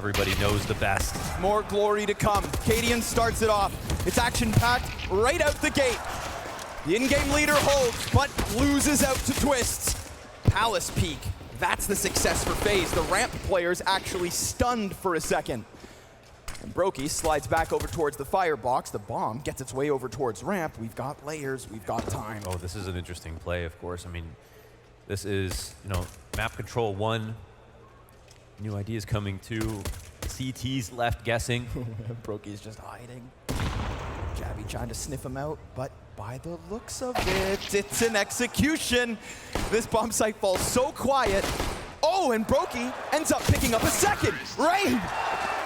Everybody knows the best. More glory to come. Cadian starts it off. It's action-packed right out the gate. The in-game leader holds, but loses out to Twists. Palace peak. That's the success for FaZe. The ramp players actually stunned for a second. And Brokey slides back over towards the firebox. The bomb gets its way over towards ramp. We've got layers, we've got time. Oh, this is an interesting play, of course. I mean, this is, map control 1. New ideas coming too. CT's left guessing. Brokey's just hiding. Jabby trying to sniff him out, but by the looks of it, it's an execution. This bomb site falls so quiet. Oh, and Brokey ends up picking up a second. Rain!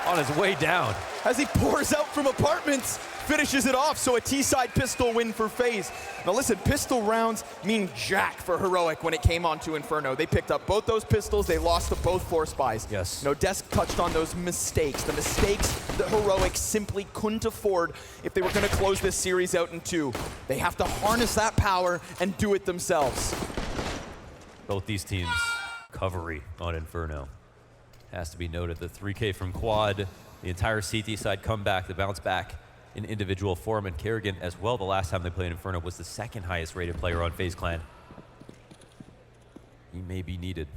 On his way down. As he pours out from apartments, finishes it off, so a T-side pistol win for FaZe. Now listen, pistol rounds mean jack for Heroic when it came onto Inferno. They picked up both those pistols, they lost to both force buys. Yes. Desk touched on those mistakes, the mistakes that Heroic simply couldn't afford if they were gonna close this series out in 2. They have to harness that power and do it themselves. Both these teams, recovery on Inferno. Has to be noted, the 3K from Quad, the entire CT side comeback, the bounce back in individual form, and Kerrigan as well, the last time they played Inferno, was the second highest rated player on FaZe Clan. He may be needed.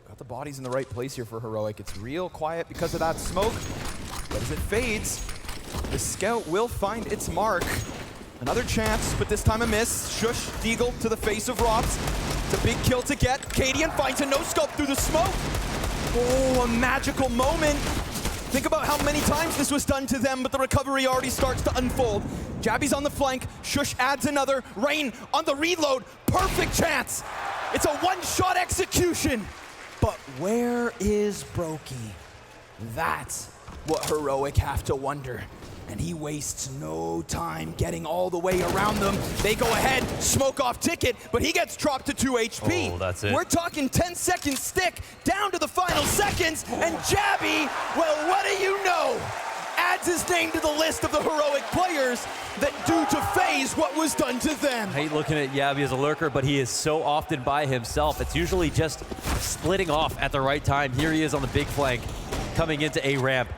Got the bodies in the right place here for Heroic. It's real quiet because of that smoke, but as it fades, the scout will find its mark. Another chance, but this time a miss. Shush Deagle to the face of Robs. It's a big kill to get. Cadian finds a no-scope through the smoke. Oh, a magical moment. Think about how many times this was done to them, but the recovery already starts to unfold. Jabby's on the flank. Shush adds another. Rain on the reload. Perfect chance. It's a one-shot execution. But where is Brokey? That's what Heroic have to wonder. And he wastes no time getting all the way around them. They go ahead, smoke off ticket, but he gets dropped to 2 HP. Oh, that's it. We're talking 10-second stick down to the final seconds, and Jabby, well, what do you know? Adds his name to the list of the Heroic players that do to FaZe what was done to them. I hate looking at Yabby as a lurker, but he is so often by himself. It's usually just splitting off at the right time. Here he is on the big flank, coming into A ramp.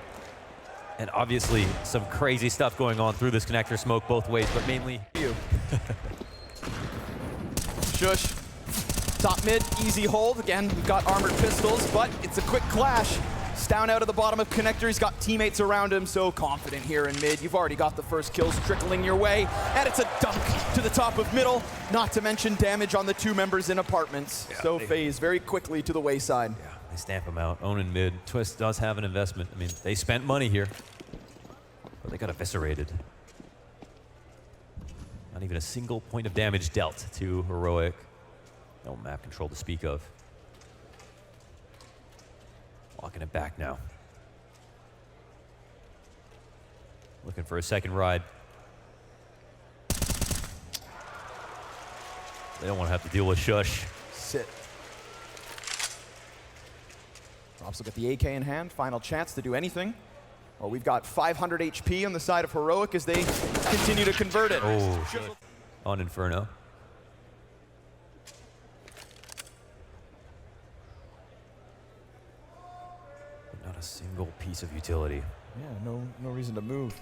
And obviously, some crazy stuff going on through this connector smoke both ways, but mainly you. Shush. Top mid, easy hold. Again, we've got armored pistols, but it's a quick clash. Down out of the bottom of connector. He's got teammates around him, so confident here in mid. You've already got the first kills trickling your way, and it's a dunk to the top of middle, not to mention damage on the 2 members in apartments. Yeah, so FaZe very quickly to the wayside. Yeah. They stamp him out. Own in mid. Twist does have an investment. I mean, they spent money here, but they got eviscerated. Not even a single point of damage dealt to Heroic. No map control to speak of. Walking it back now. Looking for a second ride. They don't want to have to deal with Shush. Sit. Robs will get the AK in hand, final chance to do anything. Well, we've got 500 HP on the side of Heroic as they continue to convert it. Oh, on Inferno. But not a single piece of utility. Yeah, no reason to move.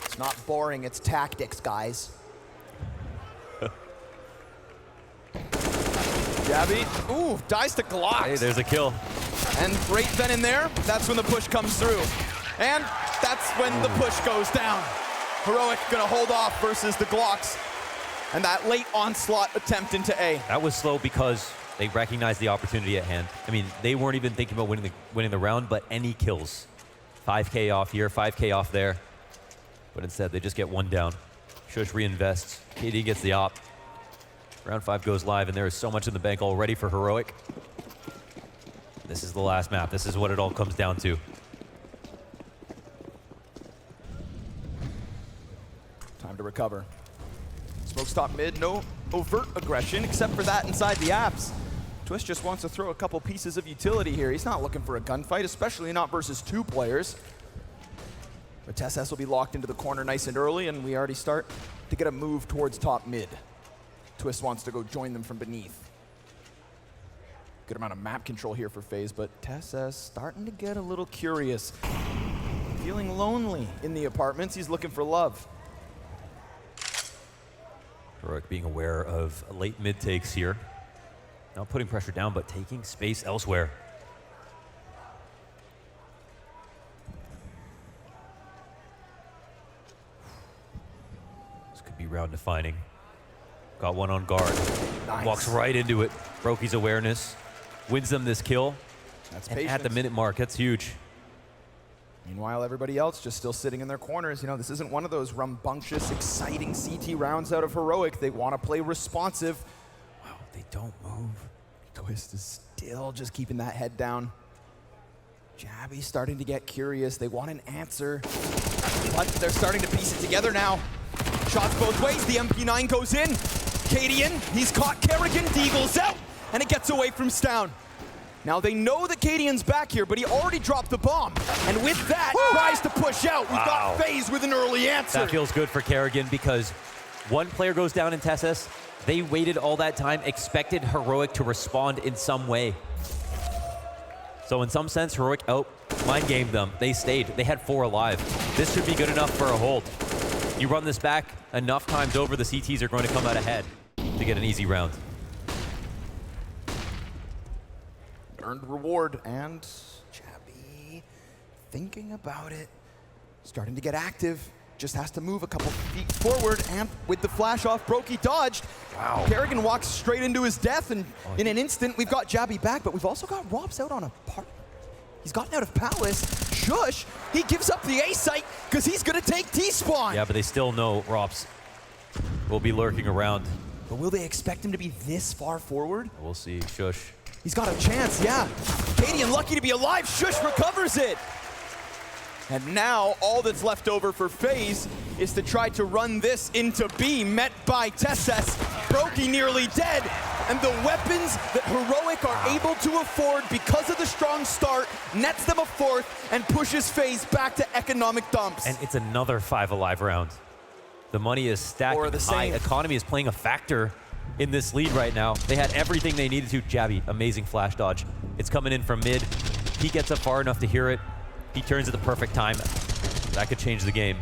It's not boring, it's tactics, guys. Jabby, ooh, dies to Glocks. Hey, there's a kill. And great then in there, that's when the push comes through. And that's when the push goes down. Heroic gonna hold off versus the Glocks. And that late onslaught attempt into A. That was slow because they recognized the opportunity at hand. I mean, they weren't even thinking about winning the round, but any kills. 5K off here, 5K off there. But instead, they just get 1 down. Shush reinvests. KD gets the op. Round 5 goes live, and there is so much in the bank already for Heroic. This is the last map. This is what it all comes down to. Time to recover. Smoke stop mid, no overt aggression, except for that inside the apps. Twist just wants to throw a couple pieces of utility here. He's not looking for a gunfight, especially not versus 2 players. But TSS will be locked into the corner nice and early, and we already start to get a move towards top mid. Twist wants to go join them from beneath. Good amount of map control here for FaZe, but TSS starting to get a little curious. Feeling lonely in the apartments, he's looking for love. Heroic being aware of late mid takes here. Not putting pressure down, but taking space elsewhere. This could be round defining. Got one on guard. Nice. Walks right into it. Brokey's awareness. Wins them this kill. That's and patience. at the minute mark, that's huge. Meanwhile, everybody else just still sitting in their corners. You know, this isn't one of those rambunctious, exciting CT rounds out of Heroic. They want to play responsive. Wow, they don't move. Twist is still just keeping that head down. Jabby's starting to get curious. They want an answer, but they're starting to piece it together now. Shots both ways. The MP9 goes in. Cadian, he's caught Kerrigan. Deagle's out, and it gets away from Stown. Now they know that Cadian's back here, but he already dropped the bomb. And with that, tries to push out. We've got FaZe with an early answer. That feels good for Kerrigan because one player goes down in TSS. They waited all that time, expected Heroic to respond in some way. So in some sense, Heroic mind gamed them. They stayed. They had 4 alive. This should be good enough for a hold. You run this back enough times over, the CTs are going to come out ahead to get an easy round. Earned reward, and Jabby thinking about it. Starting to get active. Just has to move a couple feet forward, and with the flash off, Brokey dodged. Wow. Kerrigan walks straight into his death, and in an instant, we've got Jabby back, but we've also got Robs out on a part. He's gotten out of Palace. Shush, he gives up the A site because he's gonna take T-spawn. Yeah, but they still know Robs will be lurking around. But will they expect him to be this far forward? We'll see. Shush. He's got a chance, yeah. Cadian lucky to be alive. Shush recovers it. And now all that's left over for FaZe is to try to run this into B, met by TSS. Brokey nearly dead. And the weapons that Heroic are able to afford because of the strong start nets them a 4th and pushes FaZe back to economic dumps. And it's another 5 alive round. The money is stacking Or the high. same. Economy is playing a factor in this lead right now. They had everything they needed to. Jabby, amazing flash dodge. It's coming in from mid. He gets up far enough to hear it. He turns at the perfect time. That could change the game.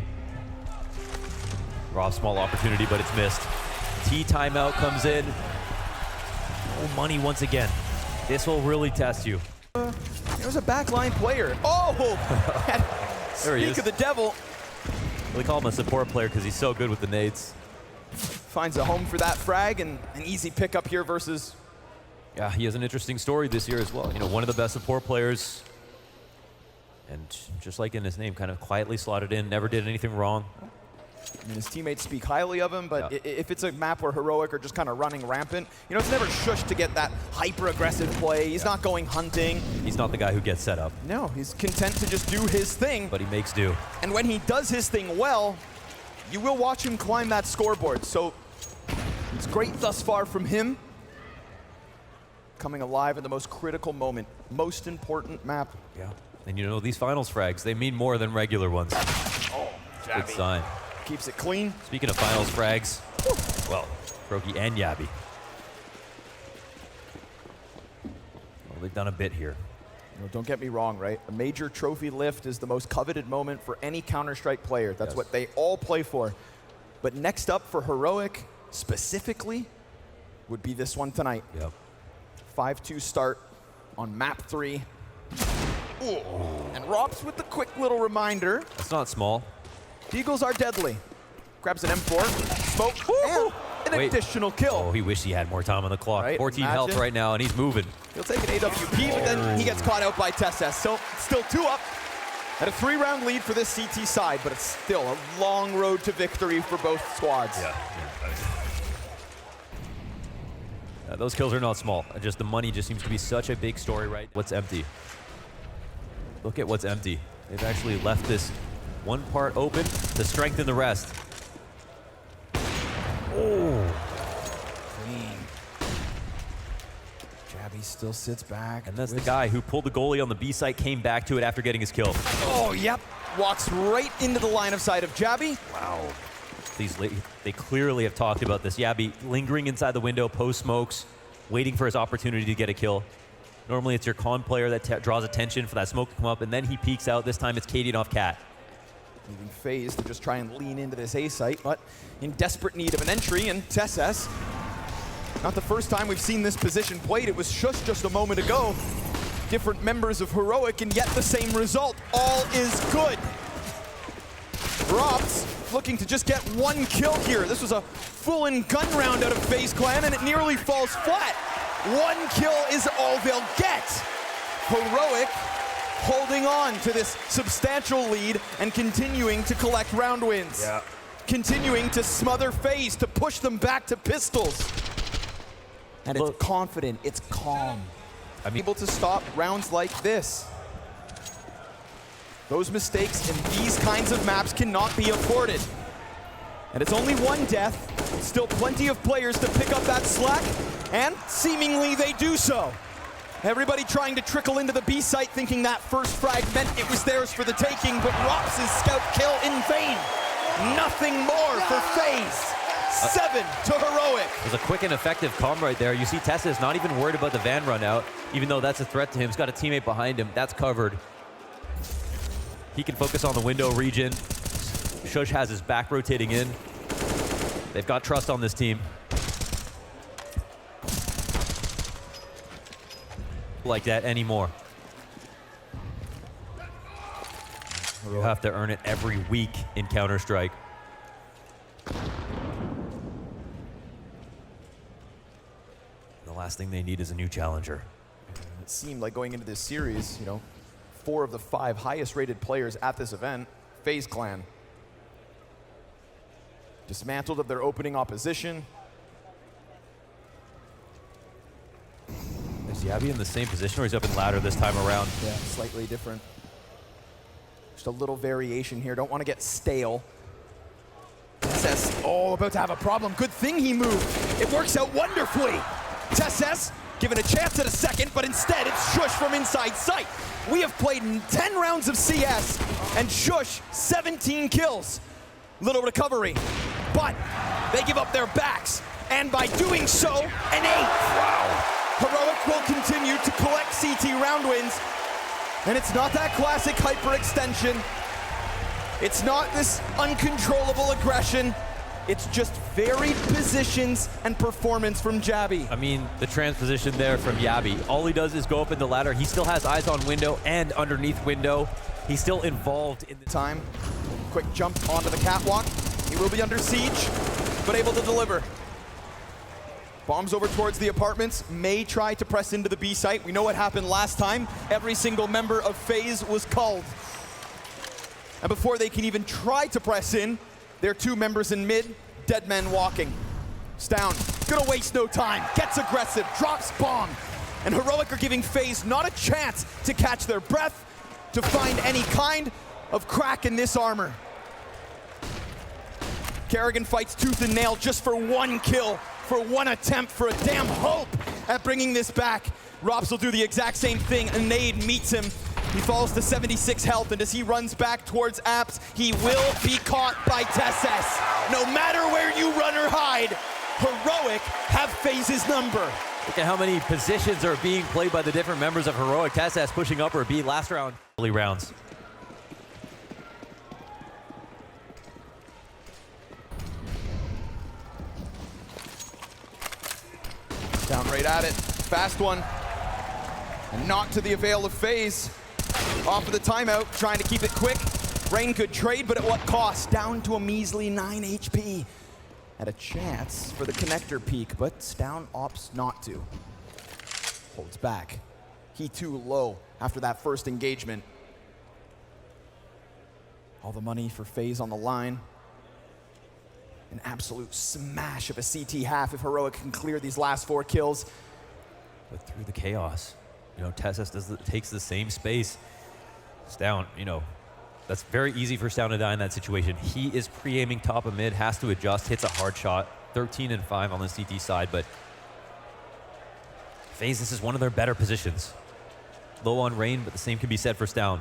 Raw small opportunity, but it's missed. T timeout comes in. Oh, money once again. This will really test you. There's a backline player. Oh! There he Speak is. of the devil. We call him a support player because he's so good with the nades. Finds a home for that frag, and an easy pickup here versus... Yeah, he has an interesting story this year as well. You know, one of the best support players. And just like in his name, kind of quietly slotted in, never did anything wrong. I mean, his teammates speak highly of him, but Yeah. if it's a map where Heroic are just kind of running rampant, you know, it's never shush to get that hyper-aggressive play. He's not going hunting. He's not the guy who gets set up, No, he's content to just do his thing. but he makes do. And when he does his thing well, you will watch him climb that scoreboard. So it's great thus far from him. Coming alive in the most critical moment, most important map. Yeah. And you know, these finals frags, they mean more than regular ones. Oh, Good sign. Keeps it clean. Speaking of finals frags, well, Brokey and Jabby. Well, they've done a bit here. You know, don't get me wrong, right? A major trophy lift is the most coveted moment for any Counter-Strike player. That's Yes. what they all play for. But next up for Heroic, specifically, would be this one tonight. Yep. 5-2 start on map 3. Ooh. And Robs with the quick little reminder. That's not small. Deagles are deadly. Grabs an M4, smoke, and an Wait. additional kill. Oh, he wished he had more time on the clock. Right, 14 health imagine. right now, and he's moving. He'll take an AWP, but then he gets caught out by TSS. So still 2 up. At a 3-round lead for this CT side, but it's still a long road to victory for both squads. Those kills are not small. Just the money just seems to be such a big story, right? What's empty? Look at what's empty. They've actually left this one part open to strengthen the rest. Oh. Clean. Jabby still sits back. And that's the guy who pulled the goalie on the B site, came back to it after getting his kill. Oh, yep. walks right into the line of sight of Jabby. Wow. They clearly have talked about this. Jabby lingering inside the window, post smokes, waiting for his opportunity to get a kill. Normally it's your con player that draws attention for that smoke to come up, and then he peeks out. This time it's Katie off Cat. Leaving FaZe to just try and lean into this A site, but in desperate need of an entry, and xantares. Not the first time we've seen this position played. It was shox just a moment ago. Different members of Heroic, and yet the same result. All is good. Robs looking to just get one kill here. This was a full-in gun round out of FaZe Clan, and it nearly falls flat. One kill is all they'll get. Heroic holding on to this substantial lead and continuing to collect round wins. Yeah. Continuing to smother FaZe, to push them back to pistols. And it's confident, it's calm. Able to stop rounds like this. Those mistakes in these kinds of maps cannot be afforded. And it's only one death, still plenty of players to pick up that slack, and seemingly they do so. Everybody trying to trickle into the B site thinking that first frag meant it was theirs for the taking, but Rops' scout kill in vain. Nothing more for FaZe. 7 to Heroic. It was a quick and effective comm right there. You see xantares not even worried about the van run out, even though that's a threat to him. He's got a teammate behind him. That's covered. He can focus on the window region. shox has his back rotating in. They've got trust on this team. Like that anymore. You have to earn it every week in Counter-Strike. The last thing they need is a new challenger. It seemed like going into this series, 4 of the 5 highest rated players at this event, FaZe Clan. Dismantled of their opening opposition. Is Jabby in the same position, or he's up in ladder this time around? Yeah, slightly different. Just a little variation here. Don't want to get stale. xantares, about to have a problem. Good thing he moved. It works out wonderfully. xantares given a chance at a second, but instead it's shox from inside sight. We have played 10 rounds of CS, and shox 17 kills. Little recovery, but they give up their backs, and by doing so, an 8. Wow. Heroic will continue to collect CT round wins, and it's not that classic hyperextension. It's not this uncontrollable aggression. It's just varied positions and performance from Jabby. I mean, the transposition there from Jabby. All he does is go up in the ladder. He still has eyes on window and underneath window. He's still involved in the time. Quick jump onto the catwalk. He will be under siege, but able to deliver. Bombs over towards the apartments, may try to press into the B site. We know what happened last time. Every single member of FaZe was culled. And before they can even try to press in, their 2 members in mid, dead men walking. Stown, gonna waste no time, gets aggressive, drops bomb. And Heroic are giving FaZe not a chance to catch their breath, to find any kind of crack in this armor. Kerrigan fights tooth and nail just for 1 kill, for 1 attempt, for a damn hope at bringing this back. Rops will do the exact same thing. A nade meets him. He falls to 76 health, and as he runs back towards Apps, he will be caught by xantares. No matter where you run or hide, Heroic have FaZe's number. Look at how many positions are being played by the different members of Heroic. xantares pushing up or B last round. Early rounds. Down right at it. Fast one. And not to the avail of FaZe. Off of the timeout, trying to keep it quick. Rain could trade, but at what cost? Down to a measly 9 HP. Had a chance for the connector peak, but Stown opts not to. Holds back. He too low after that first engagement. All the money for FaZe on the line. An absolute smash of a CT half if Heroic can clear these last 4 kills. But through the chaos, xantares takes the same space. Stown, that's very easy for Stown to die in that situation. He is pre-aiming top of mid, has to adjust, hits a hard shot. 13 and 5 on the CT side, but FaZe, this is one of their better positions. Low on rain, but the same can be said for Stown.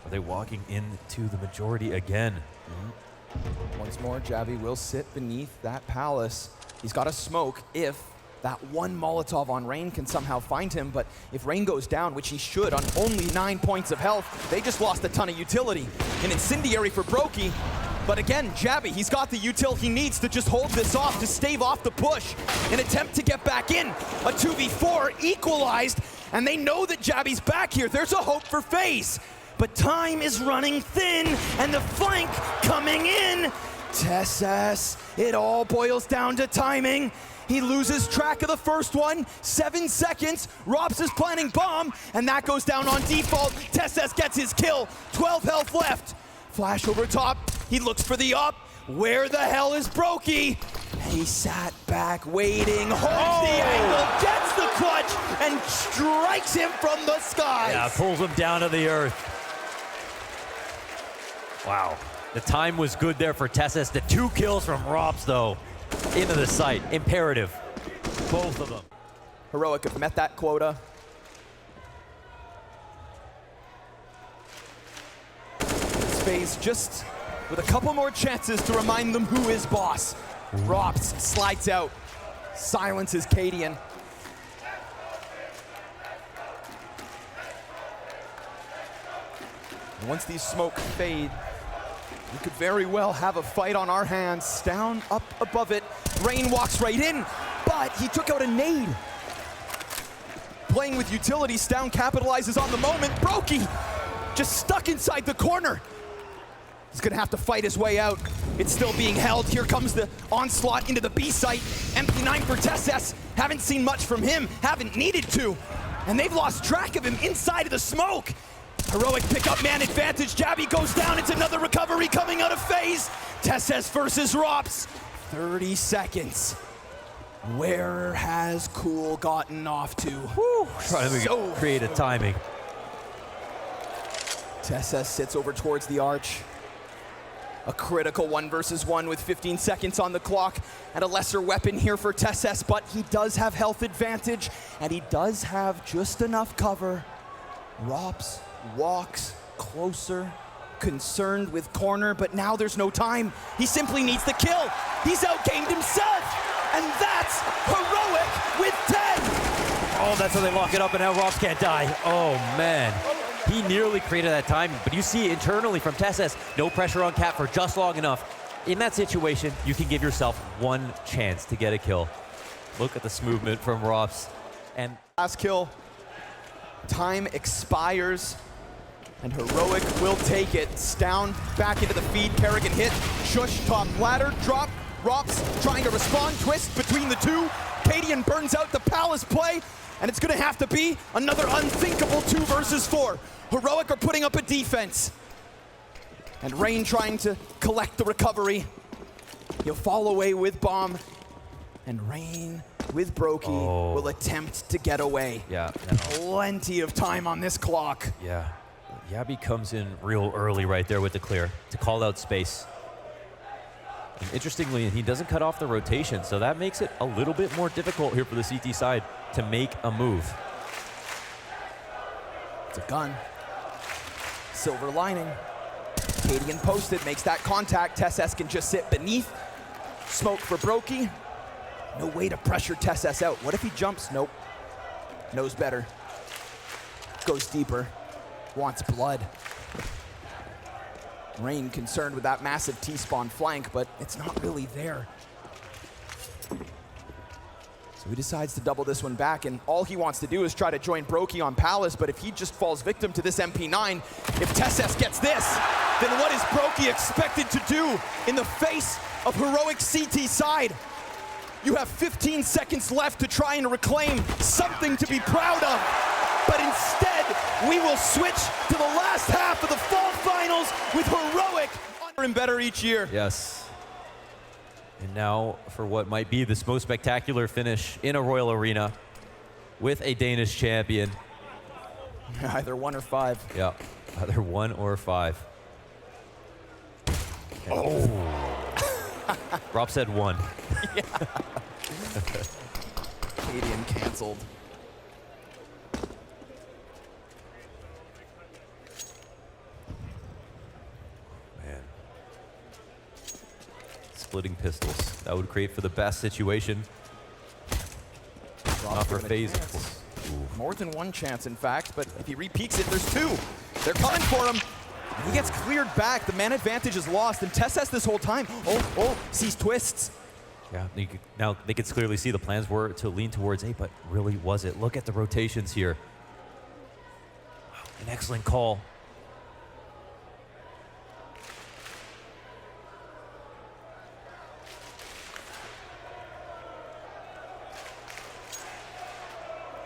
Are they walking into the majority again? Once more, Javi will sit beneath that palace. He's got to smoke if that one Molotov on Rain can somehow find him, but if Rain goes down, which he should, on only 9 points of health, they just lost a ton of utility. An incendiary for Brokey, but again, Javi, he's got the util he needs to just hold this off, to stave off the push, an attempt to get back in. A 2v4 equalized, and they know that Javi's back here. There's a hope for FaZe, but time is running thin, and the flank coming in. TeSeS, it all boils down to timing. He loses track of the first one, 7 seconds. ropz is planting bomb, and that goes down on default. TeSeS gets his kill, 12 health left. Flash over top, he looks for the up. Where the hell is Brokey? He sat back waiting, holds the angle, gets the clutch, and strikes him from the skies. Yeah, pulls him down to the earth. Wow. The time was good there for TeSeS. The 2 kills from ropz, though, into the site. Imperative. Both of them. Heroic have met that quota. FaZe just with a couple more chances to remind them who is boss. ropz slides out, silences Cadian. Once these smoke fade, we could very well have a fight on our hands. Stavn up above it. Rain walks right in, but he took out a nade. Playing with utility, Stavn capitalizes on the moment. Brokey just stuck inside the corner. He's gonna have to fight his way out. It's still being held. Here comes the onslaught into the B site. MP9 for TeSeS. Haven't seen much from him, haven't needed to. And they've lost track of him inside of the smoke. Heroic pick up man advantage. Javi goes down. It's another recovery coming out of FaZe. TeSeS versus ropz. 30 seconds. Where has Cool gotten off to? Whew. Trying to create a timing. TeSeS sits over towards the arch. A critical 1 versus 1 with 15 seconds on the clock, and a lesser weapon here for TeSeS, but he does have health advantage, and he does have just enough cover. ropz walks closer, concerned with corner, but now there's no time. He simply needs the kill. He's outgamed himself, and that's Heroic with 10. Oh, that's how they lock it up, and now ropz can't die. Oh, man. He nearly created that time, but you see internally from TeSeS, no pressure on Cap for just long enough. In that situation, you can give yourself 1 chance to get a kill. Look at this movement from ropz. And last kill, time expires, and Heroic will take it. Stavn back into the feed, Kerrigan hit, shush top ladder, drop, ropz trying to respond, twist between the two. Cadian burns out the Palace play, and it's gonna have to be another unthinkable 2 versus 4. Heroic are putting up a defense. And Rain trying to collect the recovery. He'll fall away with bomb. And Rain with Brokey will attempt to get away. Yeah. Plenty of time on this clock. Yeah. Yabi comes in real early right there with the clear to call out space. And interestingly, he doesn't cut off the rotation, so that makes it a little bit more difficult here for the CT side to make a move. It's a gun. Silver lining. Cadian posted, makes that contact. TeSeS can just sit beneath. Smoke for Brokey. No way to pressure TeSeS out. What if he jumps? Nope. Knows better. Goes deeper. Wants blood. Rain concerned with that massive T-spawn flank, but it's not really there. So he decides to double this one back, and all he wants to do is try to join Brokey on Palace, but if he just falls victim to this MP9, if TeSeS gets this, then what is Brokey expected to do in the face of Heroic CT side? You have 15 seconds left to try and reclaim something to be proud of, but instead, we will switch to the last half of the fall finals with Heroic better and better each year. Yes. And now for what might be this most spectacular finish in a Royal Arena with a Danish champion. Either 1 or 5. Yeah, either 1 or 5. Oh. Rob said 1. Yeah. Cadian canceled. splitting pistols. That would create for the best situation. Not for FaZe. More than one chance, in fact, but if he repeats it, there's two. They're coming for him. And he gets cleared back. The man advantage is lost, and Tess has this whole time. Oh, sees twists. Yeah, now they could clearly see the plans were to lean towards A, but really was it? Look at the rotations here. Wow, an excellent call.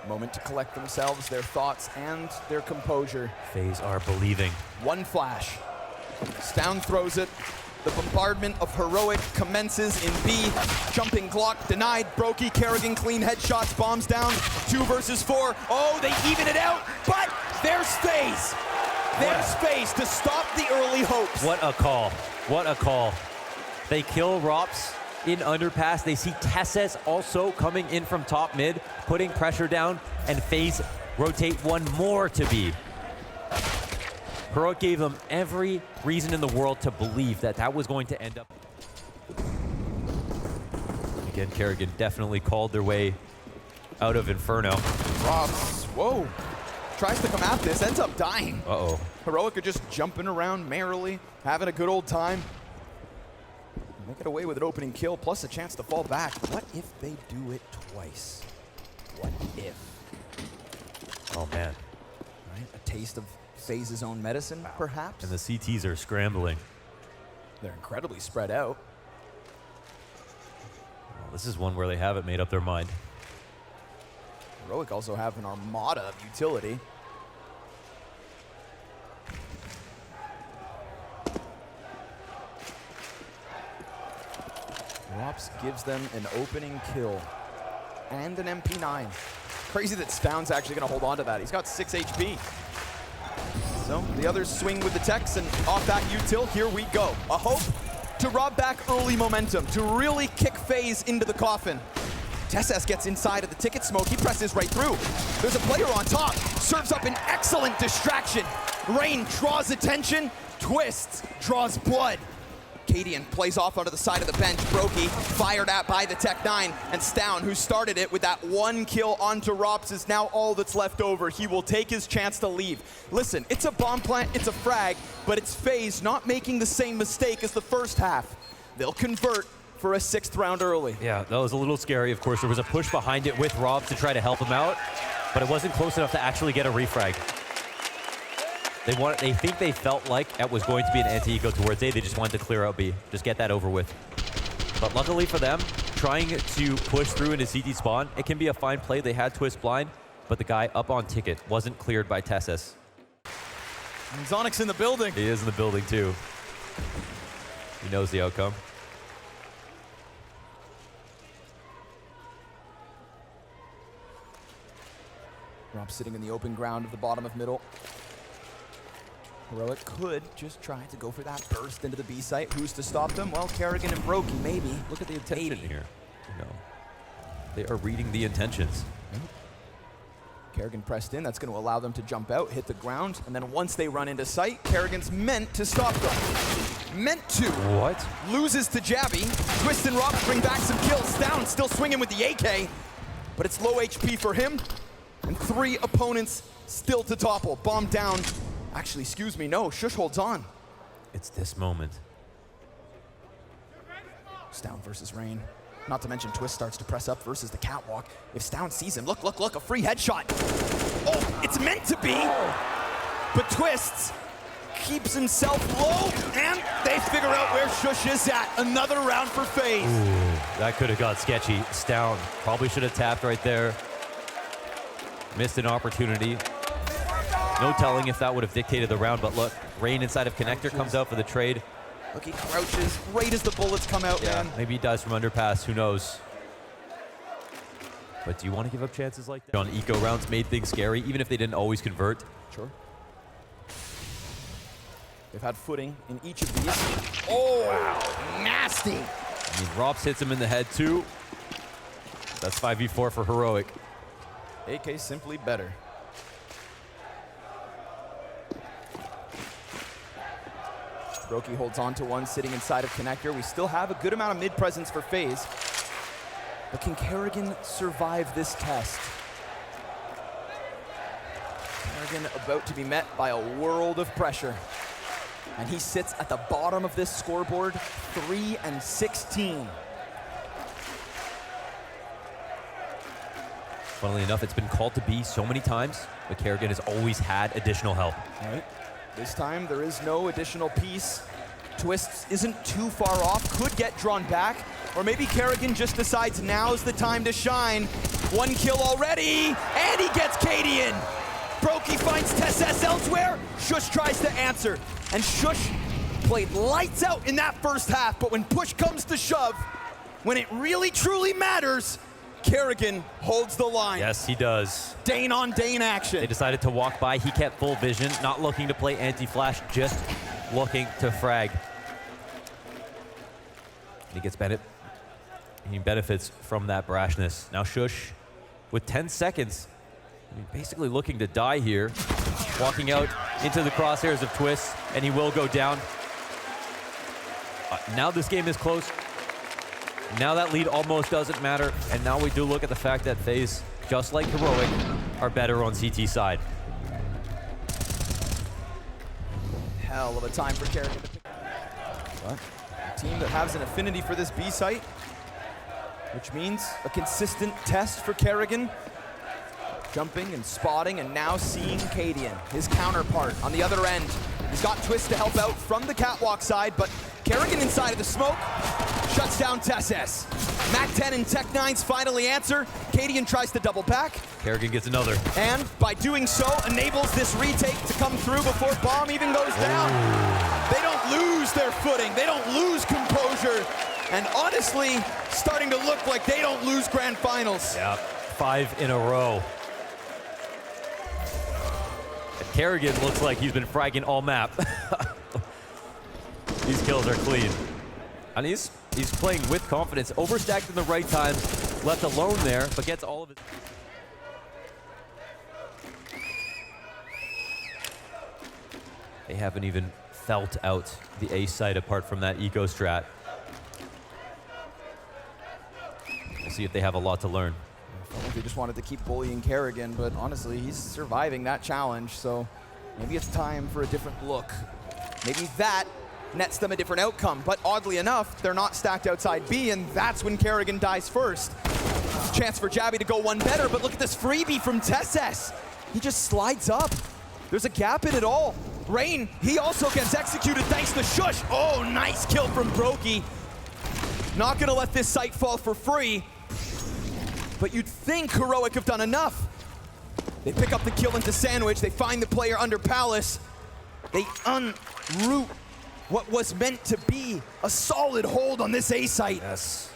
Moment to collect themselves, their thoughts, and their composure. FaZe are believing. One flash. Stown throws it. The bombardment of Heroic commences in B. Jumping Glock denied. Brokey, Kerrigan, clean headshots, bombs down. 2 versus 4. Oh, they even it out, but there's FaZe. There's FaZe to stop the early hopes. What a call. What a call. They kill Rops in underpass. They see Tesses also coming in from top mid, putting pressure down, and FaZe rotate one more to B. Heroic gave them every reason in the world to believe that that was going to end up. Again, Kerrigan definitely called their way out of Inferno. Rops, whoa, tries to come at this, ends up dying. Uh-oh. Heroic are just jumping around merrily, having a good old time. They get away with an opening kill, plus a chance to fall back. What if they do it twice? What if? Oh, man. Right? A taste of FaZe's own medicine, perhaps? And the CTs are scrambling. They're incredibly spread out. Well, this is one where they haven't made up their mind. Heroic also have an armada of utility. Rops gives them an opening kill and an MP9. Crazy that Stown's actually going to hold on to that. He's got 6 HP. So the others swing with the techs, and off that util, here we go. A hope to rob back early momentum, to really kick FaZe into the coffin. Tesses gets inside of the ticket smoke. He presses right through. There's a player on top. Serves up an excellent distraction. Rain draws attention. Twists, draws blood. Cadian plays off onto the side of the bench. Brokey fired at by the Tech-9, and Stown, who started it with that 1 kill onto Rops, is now all that's left over. He will take his chance to leave. Listen, it's a bomb plant, it's a frag, but it's FaZe not making the same mistake as the first half. They'll convert for a 6th round early. Yeah, that was a little scary. Of course, there was a push behind it with Rops to try to help him out, but it wasn't close enough to actually get a refrag. They think they felt like it was going to be an anti-eco towards A. They just wanted to clear out B. Just get that over with. But luckily for them, trying to push through into CT spawn, it can be a fine play. They had twist blind, but the guy up on ticket wasn't cleared by Tesses. And Zonic's in the building. He is in the building too. He knows the outcome. Rob sitting in the open ground at the bottom of middle. Heroic could just try to go for that burst into the B site. Who's to stop them? Well, Kerrigan and Brokey, maybe. Look at the intention here. You know, they are reading the intentions. Kerrigan pressed in. That's going to allow them to jump out, hit the ground, and then once they run into sight, Kerrigan's meant to stop them. Meant to. What? Loses to Jabby. Twist and Rob bring back some kills. Down, still swinging with the AK, but it's low HP for him, and 3 opponents still to topple. Bomb down. Actually, excuse me, no, Shush holds on. It's this moment. Stown versus Rain. Not to mention Twist starts to press up versus the catwalk. If Stown sees him, look, a free headshot. Oh, it's meant to be. But Twist keeps himself low, and they figure out where Shush is at. Another round for FaZe. Ooh, that could have got sketchy. Stown probably should have tapped right there. Missed an opportunity. No telling if that would have dictated the round, but look, Rain inside of connector comes out for the trade. Look, he crouches right as the bullets come out, man. Maybe he dies from underpass, who knows. But do you want to give up chances like that? On eco rounds made things scary, even if they didn't always convert. Sure. They've had footing in each of these. Oh, wow. Nasty. I mean, Rops hits him in the head too. That's 5v4 for Heroic. AK simply better. Brokey holds on to one, sitting inside of connector. We still have a good amount of mid presence for FaZe. But can Kerrigan survive this test? Kerrigan about to be met by a world of pressure. And he sits at the bottom of this scoreboard, 3-16. Funnily enough, it's been called to be so many times, but Kerrigan has always had additional help. Right. This time, there is no additional piece. Twists isn't too far off, could get drawn back, or maybe Kerrigan just decides now's the time to shine. One kill already, and he gets Cadian. Brokey finds TSS elsewhere, Shush tries to answer, and Shush played lights out in that first half, but when push comes to shove, when it really truly matters, Kerrigan holds the line. Yes, he does. Dane on Dane action. They decided to walk by. He kept full vision, not looking to play anti-flash, just looking to frag. And he gets he benefits from that brashness. Now Shush, with 10 seconds, basically looking to die here, walking out into the crosshairs of Twist, and he will go down. Now this game is close. Now that lead almost doesn't matter, and now we do look at the fact that FaZe, just like Heroic, are better on CT side. Hell of a time for Kerrigan to pick. But a team that has an affinity for this B site, which means a consistent test for Kerrigan. Jumping and spotting and now seeing Cadian, his counterpart on the other end. He's got Twist to help out from the catwalk side, but Kerrigan inside of the smoke shuts down TSS. Mac-10 and Tech-9s finally answer. Cadian tries to double back. Kerrigan gets another. And by doing so, enables this retake to come through before bomb even goes down. They don't lose their footing. They don't lose composure. And honestly, starting to look like they don't lose grand finals. Yeah, 5 in a row. Kerrigan looks like he's been fragging all map. These kills are clean. And he's playing with confidence, overstacked in the right time, left alone there, but gets all of it. They haven't even felt out the A site apart from that eco strat. We'll see if they have a lot to learn. I felt like they just wanted to keep bullying Kerrigan, but honestly, he's surviving that challenge, so maybe it's time for a different look. Maybe that nets them a different outcome, but oddly enough, they're not stacked outside B, and that's when Kerrigan dies first. Chance for Jabby to go one better, but look at this freebie from TSS. He just slides up. There's a gap in it all. Rain, he also gets executed thanks to Shush. Oh, nice kill from Brokey. Not gonna let this site fall for free. But you'd think Heroic have done enough. They pick up the kill into Sandwich. They find the player under Palace. They unroot what was meant to be a solid hold on this A site. Yes.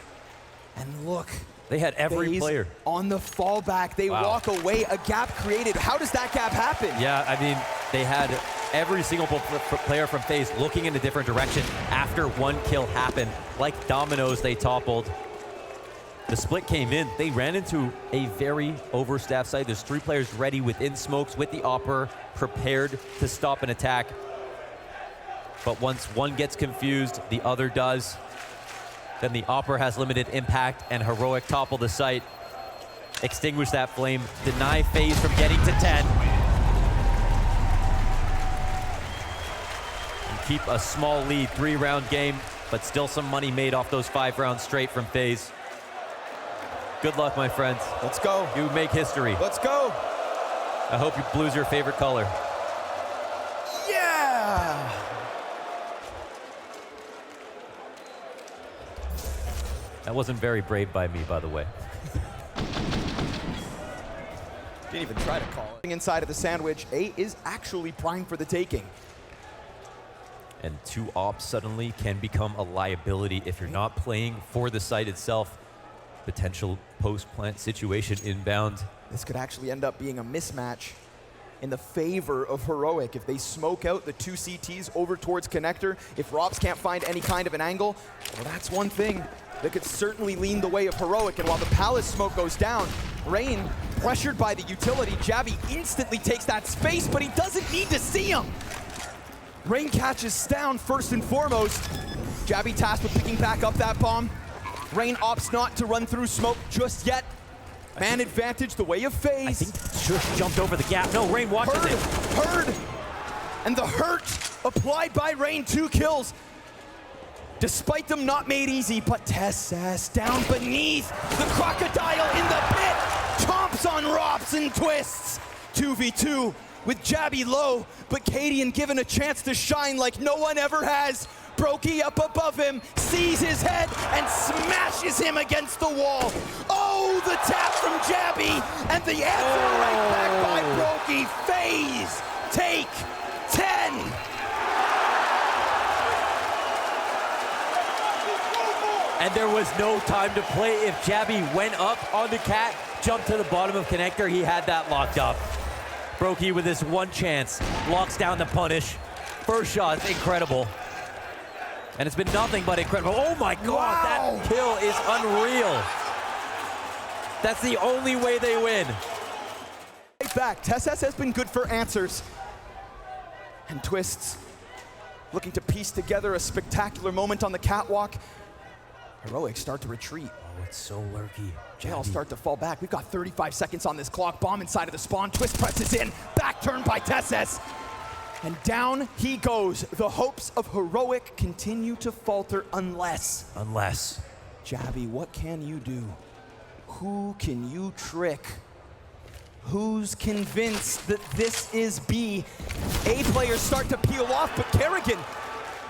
And look. They had every FaZe player on the fallback. They walk away. A gap created. How does that gap happen? Yeah, I mean, they had every single player from FaZe looking in a different direction after one kill happened. Like dominoes, they toppled. The split came in. They ran into a very overstaffed site. There's 3 players ready within smokes with the Opper, prepared to stop an attack. But once one gets confused, the other does. Then the Opper has limited impact, and Heroic topple the site, extinguish that flame, deny FaZe from getting to 10. And keep a small lead, 3-round game, but still some money made off those 5 rounds straight from FaZe. Good luck, my friends. Let's go. You make history. Let's go. I hope blue's your favorite color. Yeah! That wasn't very brave by me, by the way. Didn't even try to call it. Inside of the Sandwich, A is actually primed for the taking. And 2 ops suddenly can become a liability if you're not playing for the site itself. Potential post-plant situation inbound. This could actually end up being a mismatch in the favor of Heroic. If they smoke out the 2 CTs over towards connector, if Robs can't find any kind of an angle, well, that's one thing that could certainly lean the way of Heroic. And while the Palace smoke goes down, Rain, pressured by the utility, Jabby instantly takes that space, but he doesn't need to see him. Rain catches down first and foremost. Jabby tasked with picking back up that bomb. Rain opts not to run through smoke just yet. Man advantage the way of FaZe. I think Shush jumped over the gap. No, Rain watches it. Heard. And the hurt applied by Rain, 2 kills. Despite them not made easy, but TeSS down beneath the crocodile in the pit. Chomps on Rops and twists. 2v2 with Jabby low, but Cadian given a chance to shine like no one ever has. Brokey up above him, sees his head, and smashes him against the wall. Oh, the tap from Jabby, and the answer right back by Brokey. FaZe take 10. And there was no time to play. If Jabby went up on the cat, jumped to the bottom of connector, he had that locked up. Brokey with his one chance, locks down the punish. First shot is incredible. And it's been nothing but incredible. Oh my God, wow. That kill is unreal. That's the only way they win. Right back, TeSS has been good for answers. And Twists looking to piece together a spectacular moment on the catwalk. Heroic start to retreat. Oh, it's so lurky. They all start to fall back. We've got 35 seconds on this clock. Bomb inside of the spawn. Twist presses in. Back turn by TeSS. And down he goes. The hopes of Heroic continue to falter unless. Jabby, what can you do? Who can you trick? Who's convinced that this is B? A players start to peel off, but Kerrigan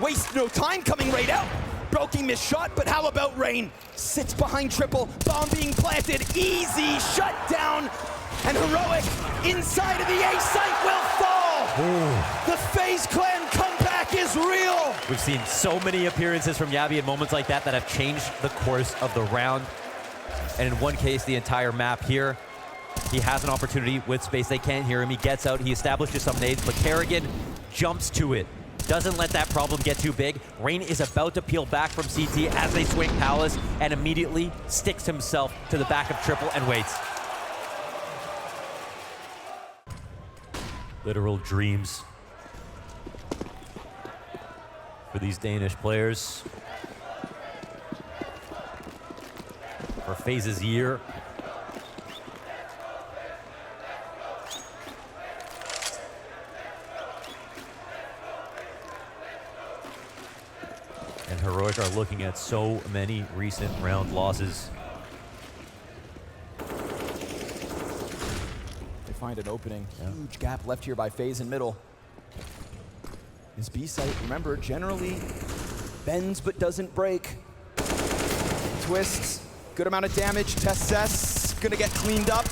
wastes no time coming right out. Brokey missed shot, but how about Rain? Sits behind triple, bomb being planted, easy shut down, and Heroic inside of the A site will fall. Ooh. The FaZe Clan comeback is real. We've seen so many appearances from Jabby at moments like that that have changed the course of the round. And in one case, the entire map here. He has an opportunity with space. They can't hear him. He gets out. He establishes some nades, but Kerrigan jumps to it. Doesn't let that problem get too big. Rain is about to peel back from CT as they swing Palace and immediately sticks himself to the back of triple and waits. Literal dreams for these Danish players. For FaZe's year. And Heroic are looking at so many recent round losses. They find an opening. Yeah. Huge gap left here by FaZe in middle. His B site, remember, generally bends but doesn't break. Twists, good amount of damage. TeSS gonna get cleaned up.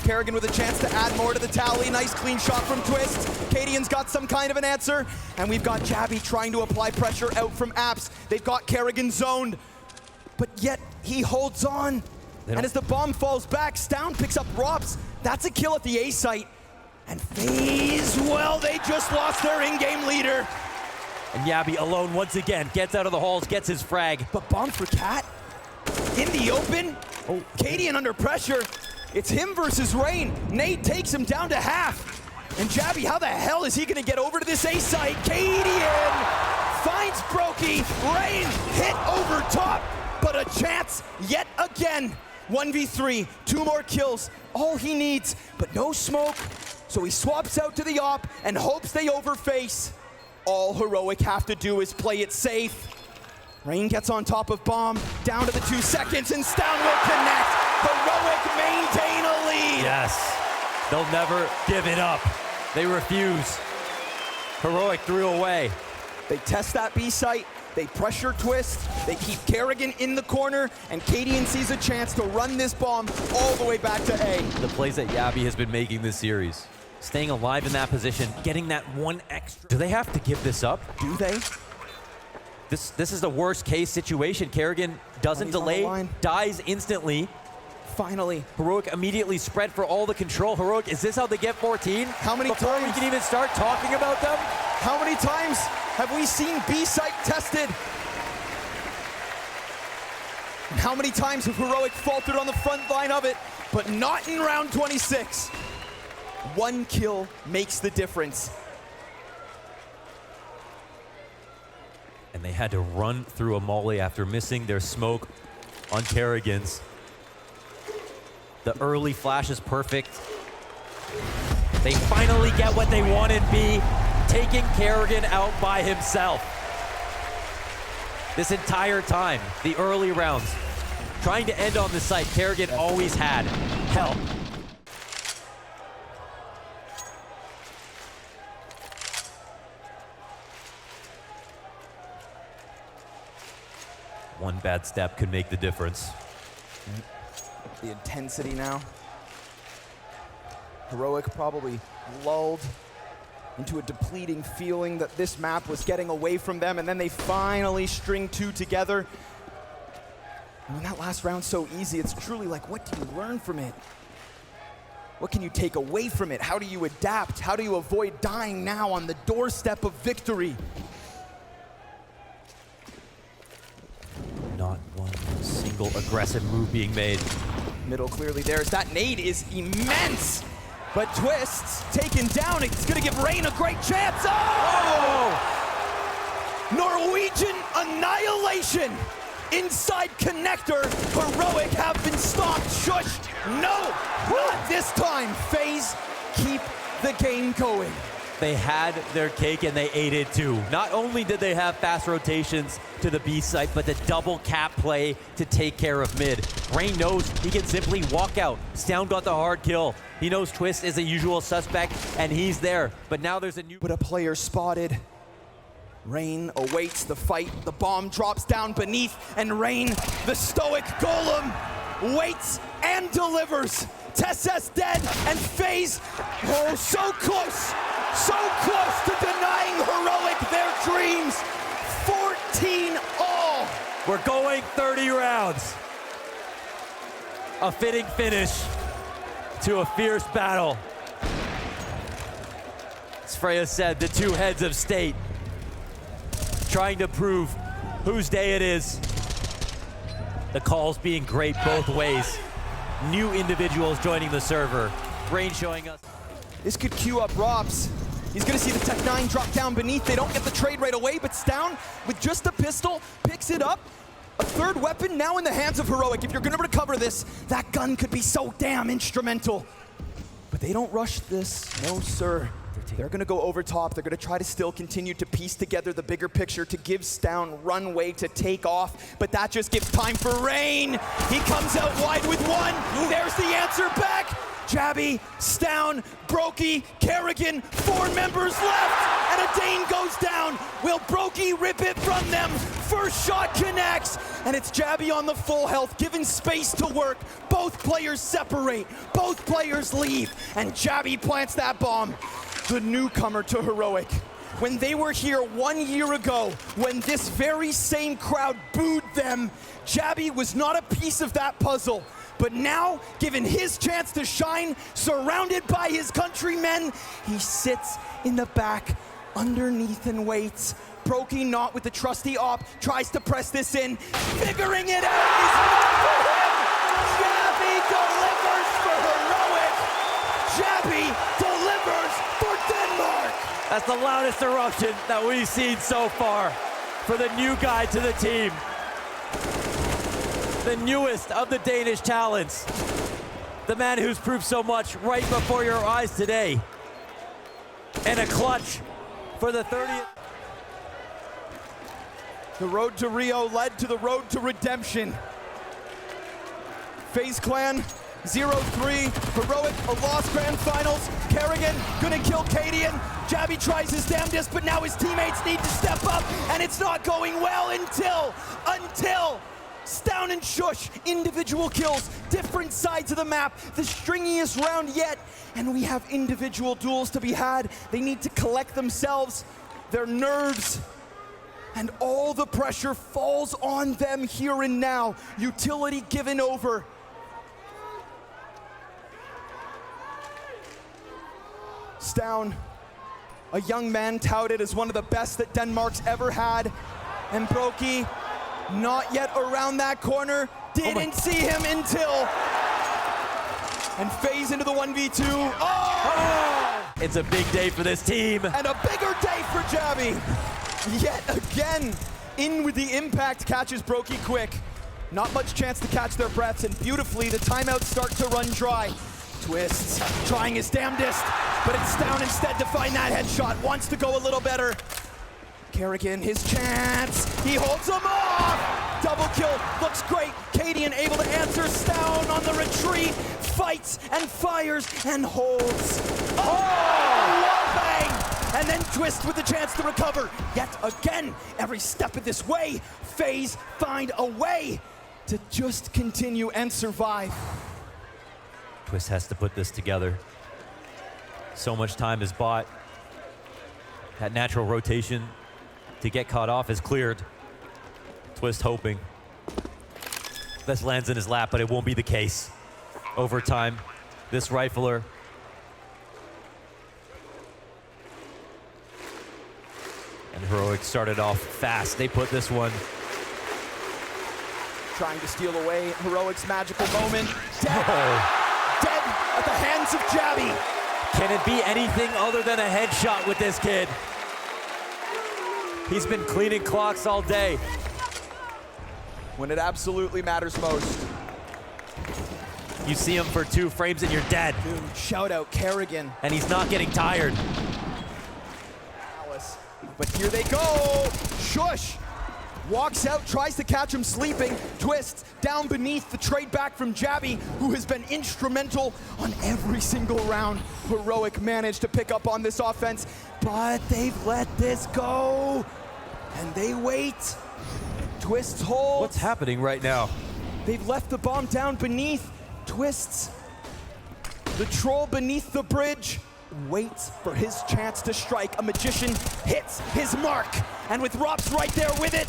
Kerrigan with a chance to add more to the tally. Nice clean shot from Twist. Cadian's got some kind of an answer. And we've got Jabby trying to apply pressure out from Apps. They've got Kerrigan zoned. But yet he holds on. And as the bomb falls back, Stound picks up Rops. That's a kill at the A site. And FaZe, well, they just lost their in-game leader. And Jabby alone once again gets out of the halls, gets his frag. But bomb for Cat in the open. Oh, Cadian under pressure. It's him versus Rain. Nate takes him down to half. And Jabby, how the hell is he gonna get over to this A site? Cadian finds Brokey. Rain hit over top, but a chance yet again. 1v3, 2 more kills, all he needs, but no smoke. So he swaps out to the op and hopes they overface. All Heroic have to do is play it safe. Rain gets on top of bomb, down to the 2 seconds, and Stound will connect. Heroic maintain a lead. Yes, they'll never give it up. They refuse. Heroic threw away. They test that B site, they pressure Twist, they keep Kerrigan in the corner, and Cadian sees a chance to run this bomb all the way back to A. The plays that Jabby has been making this series. Staying alive in that position, getting that one extra. Do they have to give this up? Do they? This is the worst case situation. Kerrigan doesn't delay, dies instantly. Finally. Heroic immediately spread for all the control. Heroic, is this how they get 14? How many Before times? we can even start talking about them? How many times have we seen B site tested? And how many times have Heroic faltered on the front line of it, but not in round 26? 1 kill makes the difference. And they had to run through a molly after missing their smoke on Kerrigan's. The early flash is perfect. They finally get what they wanted, B, taking Kerrigan out by himself. This entire time, the early rounds, trying to end on the site, Kerrigan always had help. One bad step could make the difference. The intensity now. Heroic probably lulled into a depleting feeling that this map was getting away from them, and then they finally string two together. And when that last round's so easy, it's truly like, what do you learn from it? What can you take away from it? How do you adapt? How do you avoid dying now on the doorstep of victory? Not one single aggressive move being made. Middle clearly theirs. That nade is immense. But Twist's taken down. It's going to give Rain a great chance. Oh! Norwegian annihilation. Inside connector. Heroic have been stopped. Shushed. No, not this time. FaZe keep the game going. They had their cake and they ate it too. Not only did they have fast rotations to the B site, but the double cap play to take care of mid. Rain knows he can simply walk out. Sound got the hard kill. He knows Twist is a usual suspect and he's there. But now there's a new... But a player spotted. Rain awaits the fight. The bomb drops down beneath, and Rain, the stoic golem, waits and delivers. Tessa's dead, and FaZe, oh, so close to denying Heroic their dreams. 14 all. We're going 30 rounds. A fitting finish to a fierce battle. As Freya said, the two heads of state trying to prove whose day it is. The calls being great both ways. New individuals joining the server. Rain showing us. This could queue up Robs. He's gonna see the Tech 9 drop down beneath. They don't get the trade right away, but Stown, with just a pistol, picks it up. A third weapon now in the hands of Heroic. If you're gonna recover this, that gun could be so damn instrumental. But they don't rush this, no sir. They're gonna go over top. They're gonna try to still continue to piece together the bigger picture to give Stown runway to take off, but that just gives time for Rain. He comes out wide with one. There's the answer back. Jabby, Stown, Brokey, Kerrigan, 4 members left, and a Dane goes down. Will Brokey rip it from them? First shot connects, and it's Jabby on the full health, given space to work. Both players separate, both players leave, and Jabby plants that bomb. The newcomer to Heroic. When they were here 1 year ago, when this very same crowd booed them, Jabby was not a piece of that puzzle. But now, given his chance to shine, surrounded by his countrymen, he sits in the back, underneath and waits. Brokey, not with the trusty op, tries to press this in. Figuring it out is not for him! Jabby delivers for Heroic! Jabby delivers for Denmark! That's the loudest eruption that we've seen so far for the new guy to the team. The newest of the Danish talents. The man who's proved so much right before your eyes today. And a clutch for the 30th. The road to Rio led to the road to redemption. FaZe Clan, 0-3, Heroic, a lost grand finals. Kerrigan gonna kill Cadian. Jabby tries his damnedest, but now his teammates need to step up, and it's not going well until Stown and Shush, individual kills, different sides of the map, the stringiest round yet, and we have individual duels to be had. They need to collect themselves, their nerves, and all the pressure falls on them here and now. Utility given over. Stown, a young man touted as one of the best that Denmark's ever had, and Brokey, not yet around that corner, didn't see him until, and FaZe into the 1v2. Oh! It's a big day for this team. And a bigger day for Jabby. Yet again, in with the impact, catches Brokey quick. Not much chance to catch their breaths, and beautifully the timeouts start to run dry. Twists, trying his damnedest, but it's down instead to find that headshot. Wants to go a little better. Kerrigan, his chance. He holds him off. Double kill, looks great. Cadian able to answer. Down on the retreat. Fights and fires and holds. Oh! Wallbang! And then Twist with the chance to recover. Yet again, every step of this way, FaZe find a way to just continue and survive. Twist has to put this together. So much time is bought. That natural rotation to get caught off is cleared. Twist hoping this lands in his lap, but it won't be the case. Overtime, this rifler. And Heroic started off fast. They put this one. Trying to steal away Heroic's magical moment. Dead. Dead at the hands of Jabby. Can it be anything other than a headshot with this kid? He's been cleaning clocks all day. When it absolutely matters most. You see him for 2 frames and you're dead. Dude, shout out Kerrigan. And he's not getting tired. But here they go. Shush. Walks out, tries to catch him sleeping. Twists down beneath the trade back from Jabby, who has been instrumental on every single round. Heroic managed to pick up on this offense, but they've let this go. And they wait. Twists hold. What's happening right now? They've left the bomb down beneath. Twists. The troll beneath the bridge waits for his chance to strike. A magician hits his mark. And with Rops right there with it,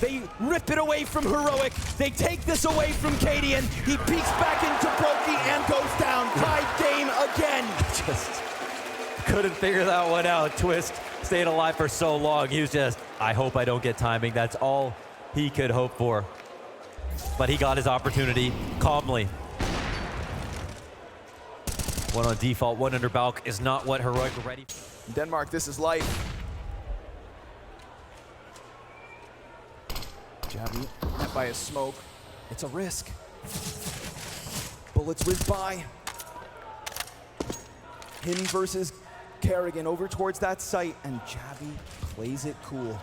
they rip it away from Heroic. They take this away from Cadian. He peeks back into Brokey and goes down. Tied game again. Just couldn't figure that one out. Twist stayed alive for so long. He was just, I hope I don't get timing. That's all he could hope for. But he got his opportunity calmly. One on default, one under Balk is not what Heroic were ready. Denmark, this is life. Jabby met by a smoke. It's a risk. Bullets whiz by. Him versus Kerrigan over towards that site, and Jabby plays it cool.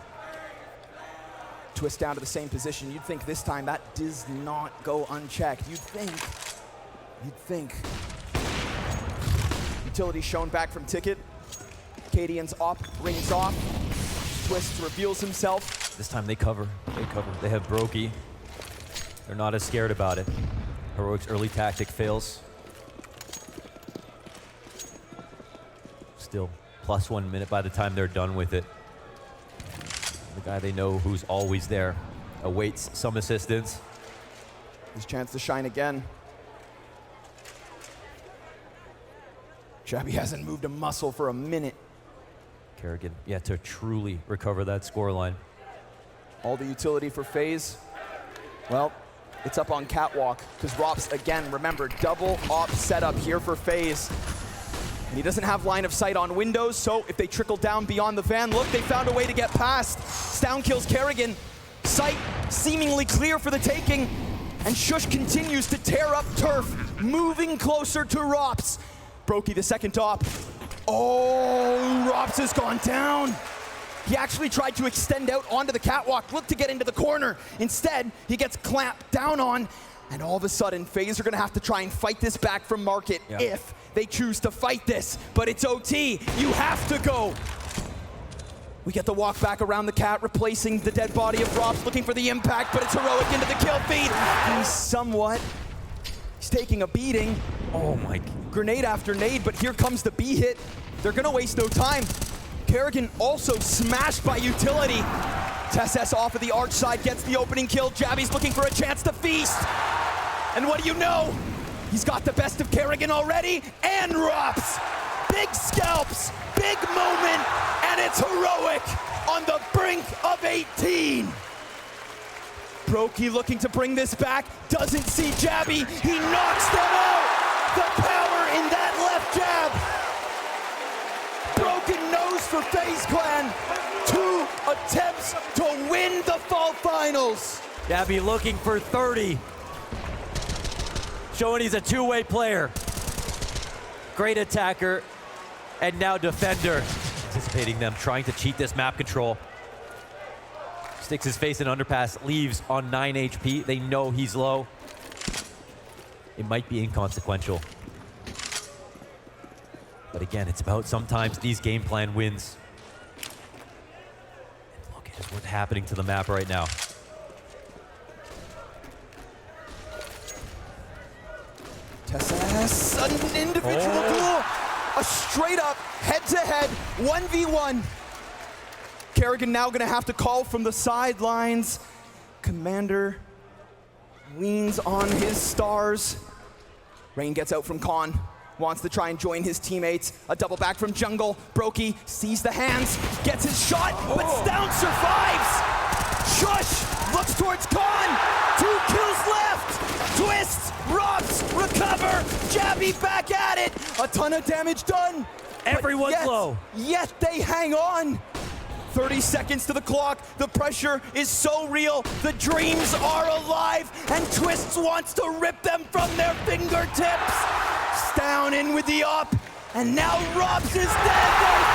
Twist down to the same position. You'd think this time that does not go unchecked. You'd think. Utility shown back from Ticket. Cadian's op rings off. Twist reveals himself. This time they cover. They have Brokey. They're not as scared about it. Heroic's early tactic fails. Still, plus 1 minute by the time they're done with it. The guy they know who's always there awaits some assistance. His chance to shine again. Jabby hasn't moved a muscle for a minute. Kerrigan, yeah, to truly recover that scoreline. All the utility for FaZe. Well, it's up on Catwalk, because Rops, again, remember, double op setup here for FaZe. And he doesn't have line of sight on windows, so if they trickle down beyond the van, look, they found a way to get past. Down kills Kerrigan. Sight seemingly clear for the taking, and Shush continues to tear up turf, moving closer to Rops. Brokey, the second op. Oh, Rops has gone down. He actually tried to extend out onto the catwalk, looked to get into the corner. Instead, he gets clamped down on, and all of a sudden, FaZe are gonna have to try and fight this back from Market if they choose to fight this. But it's OT, you have to go. We get the walk back around the cat, replacing the dead body of Rops, looking for the impact, but it's Heroic into the kill feed. He's taking a beating. Oh my. Grenade after nade, but here comes the B hit. They're gonna waste no time. Kerrigan also smashed by utility. TSS off of the arch side gets the opening kill. Jabby's looking for a chance to feast. And what do you know? He's got the best of Kerrigan already, and Rops. Big scalps, big moment, and it's Heroic on the brink of 18. Brokey looking to bring this back, doesn't see Jabby, he knocks them out! The power in that left jab! Broken nose for FaZe Clan, 2 attempts to win the fight. finals. Gabby looking for 30. Showing he's a two-way player. Great attacker, and now defender. Anticipating them trying to cheat this map control. Sticks his face in underpass, leaves on 9 HP. They know he's low. It might be inconsequential. But again, it's about sometimes these game plan wins. And look at what's happening to the map right now. Tess, an individual duel. A straight up head-to-head 1v1. Kerrigan now gonna have to call from the sidelines. Commander leans on his stars. Rain gets out from Khan. Wants to try and join his teammates. A double back from jungle. Brokey sees the hands, gets his shot, but Stound survives. Shush looks towards Khan. 2 kills left. Twist, Robs, recover. Jabby back at it. A ton of damage done. Everyone's low. Yet they hang on. 30 seconds to the clock. The pressure is so real. The dreams are alive. And Twist wants to rip them from their fingertips. Stound in with the up. And now Robs is dead. They're